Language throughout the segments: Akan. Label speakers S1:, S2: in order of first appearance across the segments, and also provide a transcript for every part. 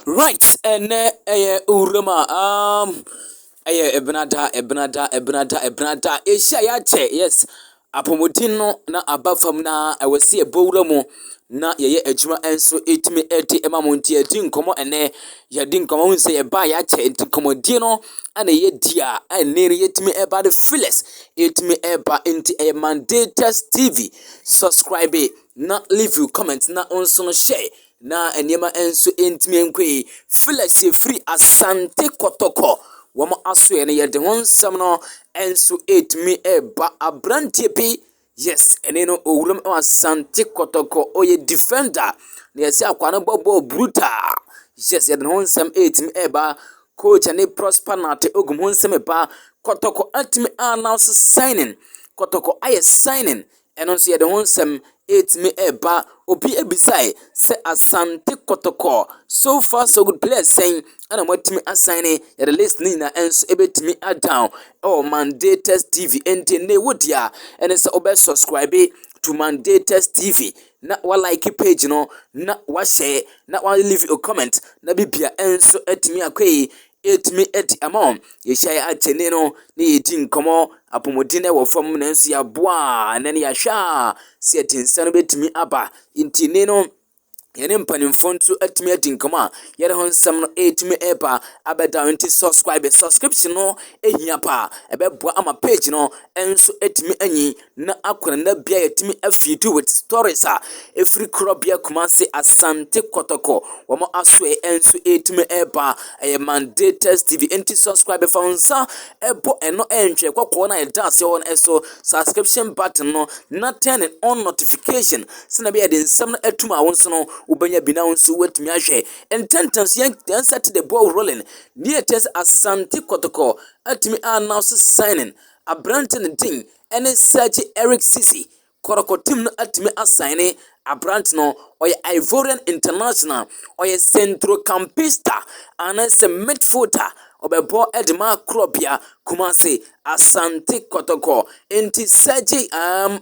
S1: Right, and urama ebnada esha yache yes apomodin no na abafam na awasi ebowra mu na yeye adwuma enso etimi edi emamonti edi nkomo ene yedi nkomo hunse ye ba yache enti komodi no ana ye dia anere yetimi eba the fearless etimi eba enti mandatus tv subscribe na leave you comment na onso no share na enema enso entimi enkwe fearless ye free asante kotoko wama aso ne yede honsam no enso etimi eba abrantie bi yes eneno owuram asante kotoko oye defender na yesi akwana bobo brutal yes yede honsam etimi eba coach and prosper nate ogum honsam eba kotoko atimi announce signing kotoko aye signing eno so yede honsam etimi eba obi ebisai se asante kotoko so far so good players saying ana watimi assign ya the list ni na enso ebetimi down oh mandatus tv ente ne wodia ene se obe subscribe to mandatus tv na wa like page no na wa share na wa leave a comment na bibia enso etimi akwai etimi eti amount ye share atene no na yedi nkomo apomodine wo fam na enso ya boa na ne ya hwa se etinsa no betimi aba intine no yene mpanimfo nso atimi adi nkama yere ho nsɛm no etimi eba abeda nti subscription no ehia pa ebeboa ama page no enso etimi anyi na akwana na bia yetimi afidi with stories every crobia kumase asante kotoko womo aso enso etimi eba mandatus tv nti subscribe fa nsa ebo eno entwe kwakwo na edase won eso subscription button no na turn on notification sina bia de nsɛm no atuma wonso no ubanya bina unsu wetumi ahwe ententance yen set the ball rolling near test asante kotoko atimi announce signing abranten ding ene search Eric Sisi koroko team no atimi assign abrant no oye Ivorian international oye centro campista anase midfielder obebo edma krobia kumase asante kotoko enti search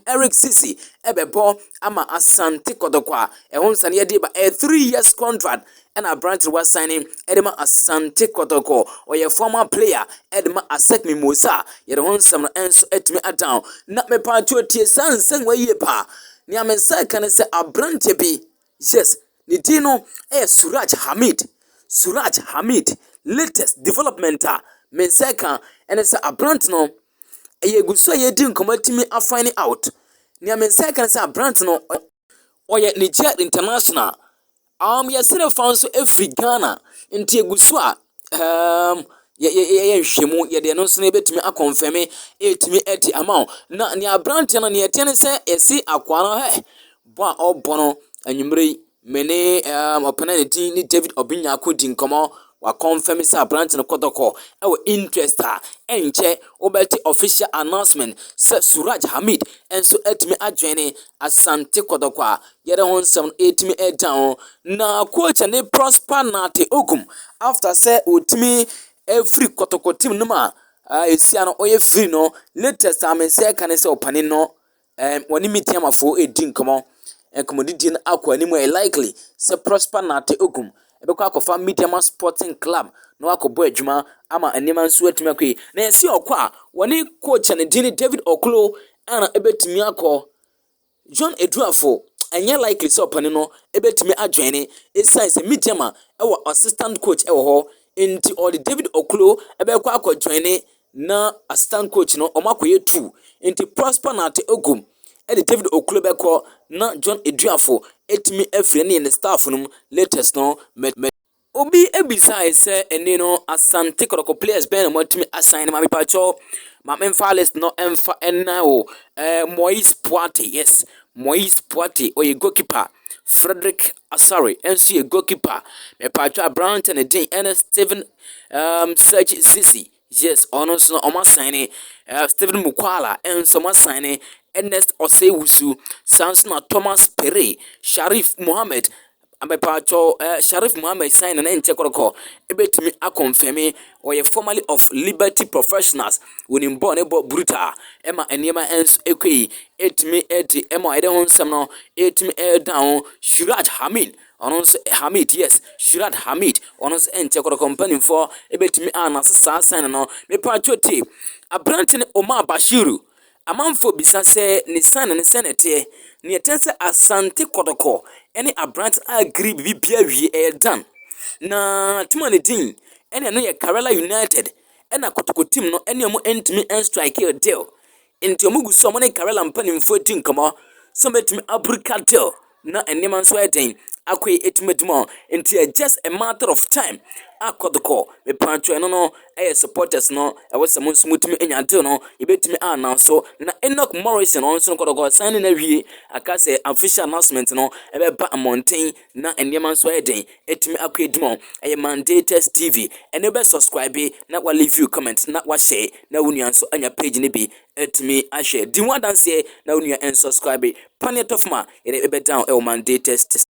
S1: Eric Sisi ebebo ama asante kotoko ehonsane ye ba a 3 years contract and a branch was signing edema asante kotoko or your former player edema asekmi musa ye honsam enso etimi down na me pa tie sansen wa ye pa ni amensa kan se abrante bi yes ni dino Suraj Hamid latest development men second and say abrant no ye guso ye din komatimi afine out ni amensa kan se abrant no oye Niger international yesere fanso every Ghana nti eguso a ye hwemu ye de no so na betimi akonfirm etimi eti amount na ni abrante na ne yetene se esi akwa no bo a obono anwumre mene opponent ni David Obinya akodi nkomo wa confirm say abrante no kotoko interest enche obeti official announcement say Suraj Hamid enso etimi adwene asante kotoko yere honsam etimi down na coach ne prosper nate ogum after say otimi every kotoko team no ma esia no oye free no latest amense kan say opane no woni meeting amafo edi nkomo enkomodidi na akwa ni mo likely say prosper nate ogum ebekwa akofa Medium Sporting Club no akobo adwuma ama anima nso atumi akwe na esi okwa woni coach ne dini David Oklo ana ebetumi akọ John Eduafo enye likely so opane no ebetumi adwene esize Medium ewo assistant coach ewo ho enti all the David Oklo ebekwa akọ joine na assistant coach no omakoye 2 enti prosper nate ogum the David Oklo beko na John Eduafo etimi afre ne ne staff no latest no obi ebisa say ene no asante kotoko players ben mo timi assign ma pacho ma memfa list no emfa enna o Moise Poate yes Moise Poate oye goalkeeper Frederick Asare enso ye goalkeeper me pacho Brant and den and Steven Serge Zeze yes ono so o sign Steven Mukwala enso ma sign Ernest Osewusu Samson Thomas Pere Sharif Mohammed amepacho Sharif Mohammed sign na nche koroko ebetimi akonfirm or formerly of Liberty Professionals winning born ebo brutal ema eniema ens ekwe etimi eti ema ede honsam no etimi down Suraj Hamid ɔno Hamid, yes, Shurat Hamid, ɔno nso ɛnkyɛ kɔdɔkɔ mpanimfoɔ ɛbɛtumi anase saa sign no mepatwo te aberante ne Omar Bashiru amanfoɔ bisa sɛ ne sign ne sɛ ne teɛ ne yɛtɛn sɛ Asante kɔdɔkɔ ɛne aberante agri bibia wie ɛyɛ dan na tuma ne din ɛne no yɛ Karela United ɛna Kotoko team no ɛne ɔmo ntumi strike deal nti ɔmo gu so ɔmo ne Karela mpanimfoɔ di nkɔmɔ sɛ ɔbɛtumi aburika deal na nneɛma nso ɛden akɔe etumi dum nti just a matter of time akɔdokɔ mepantwo ɛno no ɛyɛ supporters no ɛwɔ sɛ mo nso mutumi anya deal no yɛbɛtumi announce na Enoch Morrison ɔno nso no kɔdɔkɔ sign na wie aka sɛ official announcement no ɛbɛba amɔnten na nneɛma nso ɛden etumi akɔe dum ɛyɛ Mandates TV ɛne bɛ subscribe na wa leave you comment na wa share na wo nua nso anya page ne bi etumi ahwɛ di ho adanseɛ na wo nua subscribe Planet of Ma, it be down Mandates